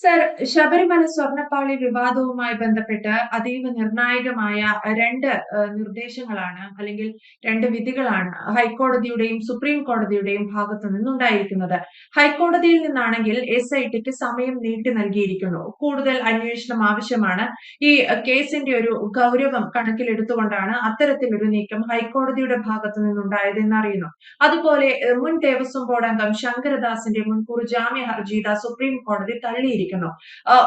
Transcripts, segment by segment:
Sir, Sabarimala സ്വർണ്ണപ്പാളി വിവാദവുമായി ബന്ധപ്പെട്ട് അതീവ നിർണായകമായ രണ്ട് നിർദ്ദേശങ്ങളാണ് അല്ലെങ്കിൽ രണ്ട് വിധികളാണ് ഹൈക്കോടതിയുടെയും സുപ്രീം കോടതിയുടെയും ഭാഗത്തു നിന്നുണ്ടായിരിക്കുന്നത്. ഹൈക്കോടതിയിൽ നിന്നാണെങ്കിൽ SITക്ക് സമയം നീട്ടി നൽകിയിരിക്കുന്നു. കൂടുതൽ അന്വേഷണം ആവശ്യമാണ്. ഈ കേസിന്റെ ഒരു ഗൗരവം കണക്കിലെടുത്തുകൊണ്ടാണ് അത്തരത്തിലൊരു നീക്കം ഹൈക്കോടതിയുടെ ഭാഗത്തു നിന്നുണ്ടായത് എന്നറിയുന്നു. അതുപോലെ മുൻ ദേവസ്വം ബോർഡ് അംഗം ശങ്കരദാസിന്റെ മുൻകൂർ ജാമ്യ ഹർജി സുപ്രീം കോടതി തള്ളിയിരിക്കുന്നു.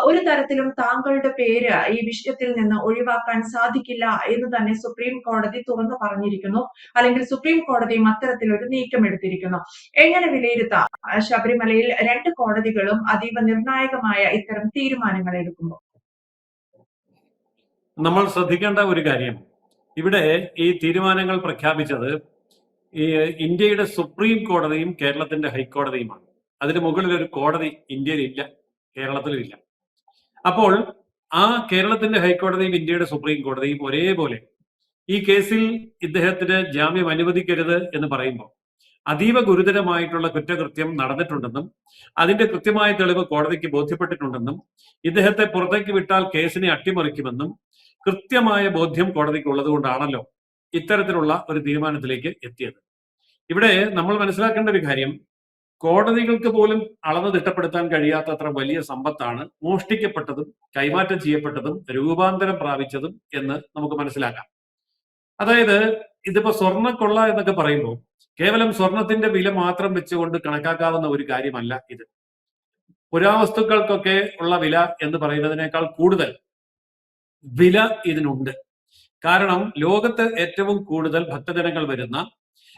ഒരു തരത്തിലും താങ്കളുടെ പേര് ഈ വിഷയത്തിൽ നിന്ന് ഒഴിവാക്കാൻ സാധിക്കില്ല എന്ന് തന്നെ സുപ്രീം കോടതി തുറന്നു പറഞ്ഞിരിക്കുന്നു. അല്ലെങ്കിൽ സുപ്രീം കോടതിയും അത്തരത്തിലൊരു നീക്കം എടുത്തിരിക്കുന്നു. എങ്ങനെ വിലയിരുത്താം ശബരിമലയിൽ രണ്ട് കോടതികളും അതീവ നിർണായകമായ ഇത്തരം തീരുമാനങ്ങൾ എടുക്കുമ്പോൾ? നമ്മൾ ശ്രദ്ധിക്കേണ്ട ഒരു കാര്യം, ഇവിടെ ഈ തീരുമാനങ്ങൾ പ്രഖ്യാപിച്ചത് ഈ ഇന്ത്യയുടെ സുപ്രീം കോടതിയും കേരളത്തിന്റെ ഹൈക്കോടതിയുമാണ്. അതിന് മുകളിൽ ഒരു കോടതി ഇന്ത്യയിലില്ല, കേരളത്തിലുമില്ല. അപ്പോൾ ആ കേരളത്തിന്റെ ഹൈക്കോടതിയും ഇന്ത്യയുടെ സുപ്രീം കോടതിയും ഒരേപോലെ ഈ കേസിൽ ഇദ്ദേഹത്തിന് ജാമ്യം അനുവദിക്കരുത് എന്ന് പറയുമ്പോൾ അതീവ ഗുരുതരമായിട്ടുള്ള കുറ്റകൃത്യം നടന്നിട്ടുണ്ടെന്നും അതിന്റെ കൃത്യമായ തെളിവ് കോടതിക്ക് ബോധ്യപ്പെട്ടിട്ടുണ്ടെന്നും ഇദ്ദേഹത്തെ പുറത്തേക്ക് വിട്ടാൽ കേസിനെ അട്ടിമറിക്കുമെന്നും കൃത്യമായ ബോധ്യം കോടതിക്ക് ഉള്ളത് കൊണ്ടാണല്ലോ ഇത്തരത്തിലുള്ള ഒരു തീരുമാനത്തിലേക്ക് എത്തിയത്. ഇവിടെ നമ്മൾ മനസ്സിലാക്കേണ്ട ഒരു കാര്യം, കോടതികൾക്ക് പോലും അളന്ന് തിട്ടപ്പെടുത്താൻ കഴിയാത്തത്ര വലിയ സമ്പത്താണ് മോഷ്ടിക്കപ്പെട്ടതും കൈമാറ്റം ചെയ്യപ്പെട്ടതും രൂപാന്തരം പ്രാപിച്ചതും എന്ന് നമുക്ക് മനസ്സിലാക്കാം. അതായത് ഇതിപ്പോ സ്വർണ്ണക്കൊള്ള എന്നൊക്കെ പറയുമ്പോൾ കേവലം സ്വർണത്തിന്റെ വില മാത്രം വെച്ചുകൊണ്ട് കണക്കാക്കാവുന്ന ഒരു കാര്യമല്ല ഇത്. പുരാവസ്തുക്കൾക്കൊക്കെ ഉള്ള വില എന്ന് പറയുന്നതിനേക്കാൾ കൂടുതൽ വില ഇതിനുണ്ട്. കാരണം ലോകത്ത് ഏറ്റവും കൂടുതൽ ഭക്തജനങ്ങൾ വരുന്ന,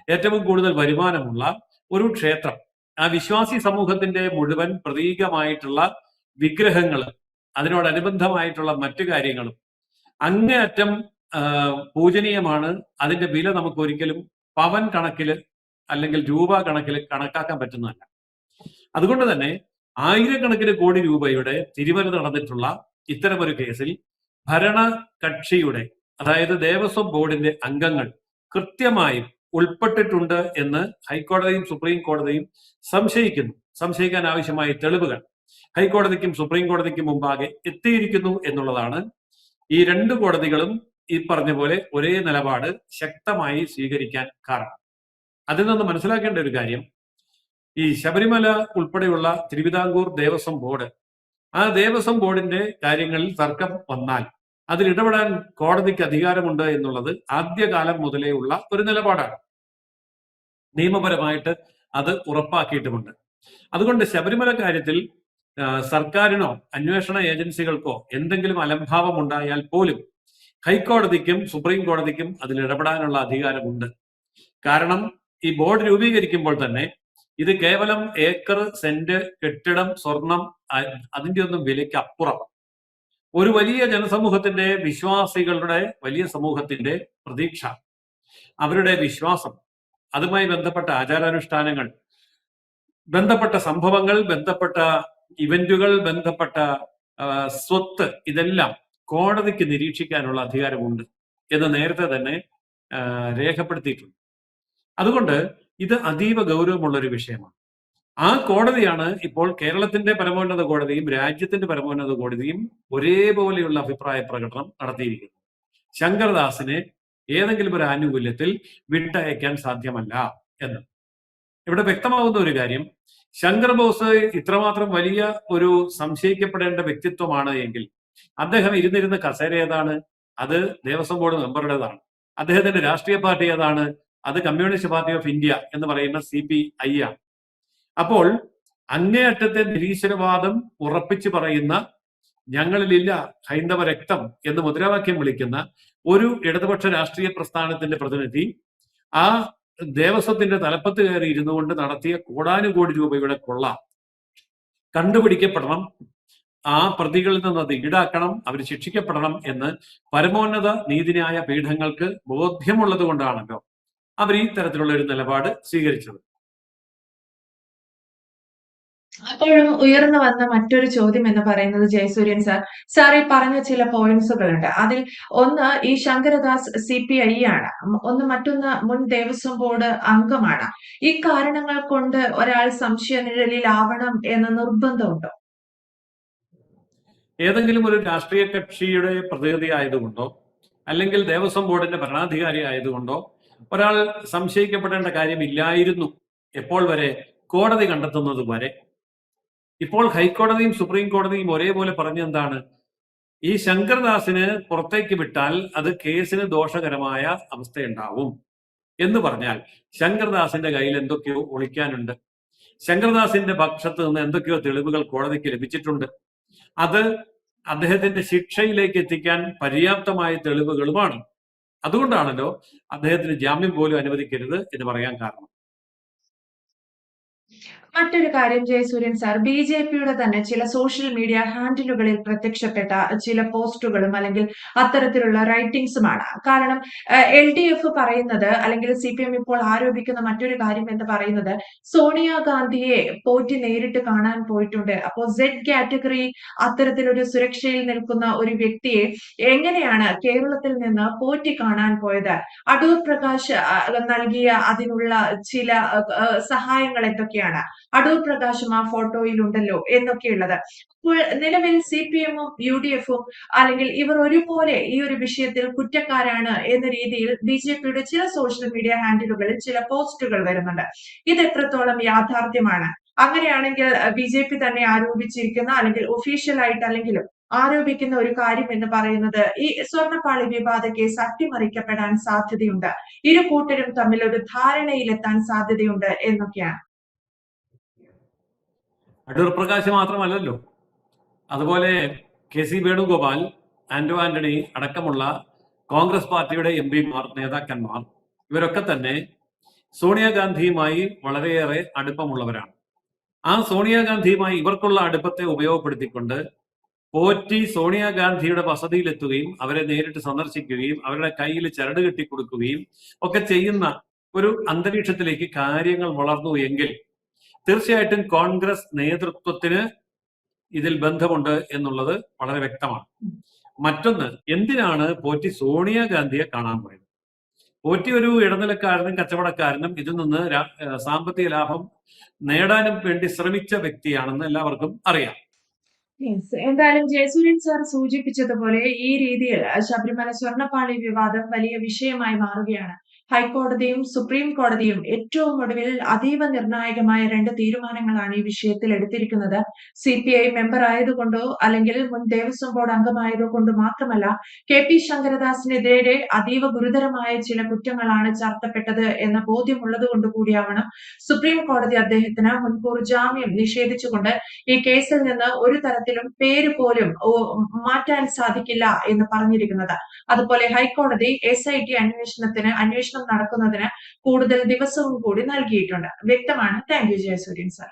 ഏറ്റവും കൂടുതൽ വരുമാനമുള്ള ഒരു ക്ഷേത്രം, ആ വിശ്വാസി സമൂഹത്തിന്റെ മുഴുവൻ പ്രതീകമായിട്ടുള്ള വിഗ്രഹങ്ങൾ, അതിനോടനുബന്ധമായിട്ടുള്ള മറ്റു കാര്യങ്ങളും അങ്ങേയറ്റം പൂജനീയമാണ്. അതിന്റെ വില നമുക്ക് ഒരിക്കലും പവൻ കണക്കിൽ അല്ലെങ്കിൽ രൂപ കണക്കിൽ കണക്കാക്കാൻ പറ്റുന്നതല്ല. അതുകൊണ്ട് തന്നെ ആയിരക്കണക്കിന് കോടി രൂപയുടെ തിരിമറി നടന്നിട്ടുള്ള ഇത്തരമൊരു കേസിൽ ഭരണ കക്ഷിയുടെ, അതായത് ദേവസ്വം ബോർഡിന്റെ അംഗങ്ങൾ കൃത്യമായും ഉൾപ്പെട്ടിട്ടുണ്ട് എന്ന് ഹൈക്കോടതിയും സുപ്രീം കോടതിയും സംശയിക്കുന്നു. സംശയിക്കാൻ ആവശ്യമായ തെളിവുകൾ ഹൈക്കോടതിക്കും സുപ്രീം കോടതിക്കും മുമ്പാകെ എത്തിയിരിക്കുന്നു എന്നുള്ളതാണ് ഈ രണ്ട് കോടതികളും ഈ പറഞ്ഞ പോലെ ഒരേ നിലപാട് ശക്തമായി സ്വീകരിക്കാൻ കാരണം. അതിൽ നിന്ന് മനസ്സിലാക്കേണ്ട ഒരു കാര്യം, ഈ ശബരിമല ഉൾപ്പെടെയുള്ള തിരുവിതാംകൂർ ദേവസ്വം ബോർഡ്, ആ ദേവസ്വം ബോർഡിന്റെ കാര്യങ്ങളിൽ തർക്കം വന്നാൽ അതിൽ ഇടപെടാൻ കോടതിക്ക് അധികാരമുണ്ട് എന്നുള്ളത് ആദ്യകാലം മുതലേ ഉള്ള ഒരു നിലപാടാണ്. നിയമപരമായിട്ട് അത് ഉറപ്പാക്കിയിട്ടുമുണ്ട്. അതുകൊണ്ട് ശബരിമല കാര്യത്തിൽ സർക്കാരിനോ അന്വേഷണ ഏജൻസികൾക്കോ എന്തെങ്കിലും അലംഭാവം ഉണ്ടായാൽ പോലും ഹൈക്കോടതിക്കും സുപ്രീം കോടതിക്കും അതിൽ ഇടപെടാനുള്ള അധികാരമുണ്ട്. കാരണം ഈ ബോർഡ് രൂപീകരിക്കുമ്പോൾ തന്നെ ഇത് കേവലം ഏക്കർ, സെന്റ്, കെട്ടിടം, സ്വർണം, അതിന്റെ ഒന്നും വിലയ്ക്ക് അപ്പുറം ഒരു വലിയ ജനസമൂഹത്തിന്റെ, വിശ്വാസികളുടെ വലിയ സമൂഹത്തിന്റെ പ്രതീക്ഷ, അവരുടെ വിശ്വാസം, അതുമായി ബന്ധപ്പെട്ട ആചാരാനുഷ്ഠാനങ്ങൾ, ബന്ധപ്പെട്ട സംഭവങ്ങൾ, ബന്ധപ്പെട്ട ഇവന്റുകൾ, ബന്ധപ്പെട്ട സ്വത്ത്, ഇതെല്ലാം കോടതിക്ക് നിരീക്ഷിക്കാനുള്ള അധികാരമുണ്ട് എന്ന് നേരത്തെ തന്നെ രേഖപ്പെടുത്തിയിട്ടുണ്ട്. അതുകൊണ്ട് ഇത് അതീവ ഗൗരവമുള്ള ഒരു വിഷയമാണ്. ആ കോടതിയാണ് ഇപ്പോൾ കേരളത്തിന്റെ പരമോന്നത കോടതിയും രാജ്യത്തിന്റെ പരമോന്നത കോടതിയും ഒരേപോലെയുള്ള അഭിപ്രായ പ്രകടനം നടത്തിയിരിക്കുന്നത്. ശങ്കർദാസിനെ ഏതെങ്കിലും ഒരു ആനുകൂല്യത്തിൽ വിട്ടയക്കാൻ സാധ്യമല്ല എന്ന്. ഇവിടെ വ്യക്തമാവുന്ന ഒരു കാര്യം, ശങ്കർ ബോസ് ഇത്രമാത്രം വലിയ ഒരു സംശയിക്കപ്പെടേണ്ട വ്യക്തിത്വമാണ് എങ്കിൽ അദ്ദേഹം ഇരുന്നിരുന്ന കസേര ഏതാണ്? അത് ദേവസ്വം ബോർഡ് മെമ്പറുടേതാണ്. അദ്ദേഹത്തിന്റെ രാഷ്ട്രീയ പാർട്ടി ഏതാണ്? അത് കമ്മ്യൂണിസ്റ്റ് പാർട്ടി ഓഫ് ഇന്ത്യ എന്ന് പറയുന്ന CPI ആണ്. അപ്പോൾ അങ്ങേയറ്റത്തെ നിരീശ്വരവാദം ഉറപ്പിച്ചു പറയുന്ന, ഞങ്ങളിലില്ല ഹൈന്ദവ രക്തം എന്ന് മുദ്രാവാക്യം വിളിക്കുന്ന ഒരു ഇടതുപക്ഷ രാഷ്ട്രീയ പ്രസ്ഥാനത്തിന്റെ പ്രതിനിധി ആ ദേവസ്വത്തിന്റെ തലപ്പത്ത് കയറി ഇരുന്നു കൊണ്ട് നടത്തിയ കോടാനുകോടി രൂപയുടെ കൊള്ള കണ്ടുപിടിക്കപ്പെടണം, ആ പ്രതികളിൽ നിന്ന് അത് ഈടാക്കണം, അവർ ശിക്ഷിക്കപ്പെടണം എന്ന് പരമോന്നത നീതിന്യായ പീഠങ്ങൾക്ക് ബോധ്യമുള്ളത് കൊണ്ടാണല്ലോ അവർ ഈ തരത്തിലുള്ള ഒരു നിലപാട് സ്വീകരിച്ചത്. അപ്പോഴും ഉയർന്നു വന്ന മറ്റൊരു ചോദ്യം എന്ന് പറയുന്നത്, ജയസൂര്യൻ സാർ ഈ പറഞ്ഞ ചില പോയിന്റ്സുകളുണ്ട്. അതിൽ ഒന്ന് ഈ ശങ്കരദാസ് CPI ആണ്, മറ്റൊന്ന് മുൻ ദേവസ്വം ബോർഡ് അംഗമാണ്. ഈ കാരണങ്ങൾ കൊണ്ട് ഒരാൾ സംശയ നിഴലിലാവണം എന്ന നിർബന്ധമുണ്ടോ? ഏതെങ്കിലും ഒരു രാഷ്ട്രീയ കക്ഷിയുടെ പ്രതിനിധി ആയതുകൊണ്ടോ അല്ലെങ്കിൽ ദേവസ്വം ബോർഡിന്റെ ഭരണാധികാരി ആയതുകൊണ്ടോ ഒരാൾ സംശയിക്കപ്പെടേണ്ട കാര്യമില്ലായിരുന്നു. എപ്പോൾ വരെ? കോടതി കണ്ടെത്തുന്നത് വരെ. ഇപ്പോൾ ഹൈക്കോടതിയും സുപ്രീം കോടതിയും ഒരേപോലെ പറഞ്ഞെന്താണ്? ഈ ശങ്കർദാസിന് പുറത്തേക്ക് വിട്ടാൽ അത് കേസിന് ദോഷകരമായ അവസ്ഥയുണ്ടാവും എന്ന് പറഞ്ഞാൽ ശങ്കർദാസിന്റെ കയ്യിൽ എന്തൊക്കെയോ ഒളിക്കാനുണ്ട്. ശങ്കർദാസിന്റെ പക്ഷത്ത് നിന്ന് എന്തൊക്കെയോ തെളിവുകൾ കോടതിക്ക് ലഭിച്ചിട്ടുണ്ട്. അത് അദ്ദേഹത്തിന്റെ ശിക്ഷയിലേക്ക് എത്തിക്കാൻ പര്യാപ്തമായ തെളിവുകളുമാണ്. അതുകൊണ്ടാണല്ലോ അദ്ദേഹത്തിന് ജാമ്യം പോലും അനുവദിക്കരുത് എന്ന് പറയാൻ കാരണം. മറ്റൊരു കാര്യം ജയസൂര്യൻ സാർ, ബിജെപിയുടെ തന്നെ ചില സോഷ്യൽ മീഡിയ ഹാൻഡിലുകളിൽ പ്രത്യക്ഷപ്പെട്ട ചില പോസ്റ്റുകളും അല്ലെങ്കിൽ അത്തരത്തിലുള്ള റൈറ്റിംഗ്സുമാണ്. കാരണം LDF പറയുന്നത്, അല്ലെങ്കിൽ CPM ഇപ്പോൾ ആരോപിക്കുന്ന മറ്റൊരു കാര്യം എന്ന് പറയുന്നത്, സോണിയാഗാന്ധിയെ പോറ്റി നേരിട്ട് കാണാൻ പോയിട്ടുണ്ട്. അപ്പോൾ Z കാറ്റഗറി അത്തരത്തിലൊരു സുരക്ഷയിൽ നിൽക്കുന്ന ഒരു വ്യക്തിയെ എങ്ങനെയാണ് കേരളത്തിൽ നിന്ന് പോറ്റി കാണാൻ പോയത്? അടൂർ പ്രകാശ് നൽകിയ അതിനുള്ള ചില സഹായങ്ങൾ എന്തൊക്കെയാണ്? അടൂർ പ്രകാശും ആ ഫോട്ടോയിൽ ഉണ്ടല്ലോ എന്നൊക്കെയുള്ളത്. അപ്പോൾ നിലവിൽ CPM-ഉം UDF-ഉം അല്ലെങ്കിൽ ഇവർ ഒരുപോലെ ഈ ഒരു വിഷയത്തിൽ കുറ്റക്കാരാണ് എന്ന രീതിയിൽ BJP-യുടെ ചില സോഷ്യൽ മീഡിയ ഹാൻഡിലുകളിൽ ചില പോസ്റ്റുകൾ വരുന്നുണ്ട്. ഇത് എത്രത്തോളം യാഥാർത്ഥ്യമാണ്? അങ്ങനെയാണെങ്കിൽ BJP തന്നെ ആരോപിച്ചിരിക്കുന്ന, അല്ലെങ്കിൽ ഒഫീഷ്യൽ ആയിട്ട് അല്ലെങ്കിലും ആരോപിക്കുന്ന ഒരു കാര്യം എന്ന് പറയുന്നത്, ഈ സ്വർണ്ണപ്പാളി വിവാദ കേസ് അട്ടിമറിക്കപ്പെടാൻ സാധ്യതയുണ്ട്, ഇരു കൂട്ടരും തമ്മിൽ ഒരു ധാരണയിലെത്താൻ സാധ്യതയുണ്ട് എന്നൊക്കെയാണ്. അടൂർ പ്രകാശ് മാത്രമല്ലല്ലോ, അതുപോലെ KC വേണുഗോപാൽ, ആന്റോ ആന്റണി അടക്കമുള്ള കോൺഗ്രസ് പാർട്ടിയുടെ MP-മാർ, നേതാക്കന്മാർ, ഇവരൊക്കെ തന്നെ സോണിയാഗാന്ധിയുമായി വളരെയേറെ അടുപ്പമുള്ളവരാണ്. ആ സോണിയാഗാന്ധിയുമായി ഇവർക്കുള്ള അടുപ്പത്തെ ഉപയോഗപ്പെടുത്തിക്കൊണ്ട് പോറ്റി സോണിയാഗാന്ധിയുടെ വസതിയിലെത്തുകയും അവരെ നേരിട്ട് സന്ദർശിക്കുകയും അവരുടെ കയ്യിൽ ചരട് കെട്ടിക്കൊടുക്കുകയും ഒക്കെ ചെയ്യുന്ന ഒരു അന്തരീക്ഷത്തിലേക്ക് കാര്യങ്ങൾ വളർന്നു എങ്കിൽ തീർച്ചയായിട്ടും കോൺഗ്രസ് നേതൃത്വത്തിന് ഇതിൽ ബന്ധമുണ്ട് എന്നുള്ളത് വളരെ വ്യക്തമാണ്. മറ്റൊന്ന്, എന്തിനാണ് പോറ്റി സോണിയാഗാന്ധിയെ കാണാൻ പോയത്? പോറ്റി ഒരു ഇടനിലക്കാരനും കച്ചവടക്കാരനും ഇതിൽ നിന്ന് സാമ്പത്തിക ലാഭം നേടാനും വേണ്ടി ശ്രമിച്ച വ്യക്തിയാണെന്ന് എല്ലാവർക്കും അറിയാം. എന്തായാലും ജയസൂര്യൻ സാർ സൂചിപ്പിച്ചതുപോലെ ഈ രീതിയിൽ ശബരിമല സ്വർണ്ണപ്പാളി വിവാദം വലിയ വിഷയമായി മാറുകയാണ്. ഹൈക്കോടതിയും സുപ്രീം കോടതിയും ഏറ്റവും ഒടുവിൽ അതീവ നിർണായകമായ 2 തീരുമാനങ്ങളാണ് ഈ വിഷയത്തിൽ എടുത്തിരിക്കുന്നത്. CPI മെമ്പർ ആയതുകൊണ്ടോ അല്ലെങ്കിൽ മുൻ ദേവസ്വം ബോർഡ് അംഗമായതോ കൊണ്ട് മാത്രമല്ല, KP ശങ്കരദാസിനെതിരെ അതീവ ഗുരുതരമായ ചില കുറ്റങ്ങളാണ് ചാർത്തപ്പെട്ടത് എന്ന ബോധ്യമുള്ളത് കൊണ്ട് കൂടിയാവണം സുപ്രീം കോടതി അദ്ദേഹത്തിന് മുൻകൂർ ജാമ്യം നിഷേധിച്ചുകൊണ്ട് ഈ കേസിൽ നിന്ന് ഒരു തരത്തിലും പേര് പോലും മാറ്റാൻ സാധിക്കില്ല എന്ന് പറഞ്ഞിരിക്കുന്നത്. അതുപോലെ ഹൈക്കോടതി SIT അന്വേഷണം നടക്കുന്നതിന് കൂടുതൽ ദിവസവും കൂടി നൽകിയിട്ടുണ്ട്. വ്യക്തമാണ്. Thank you Jayasuryan sir.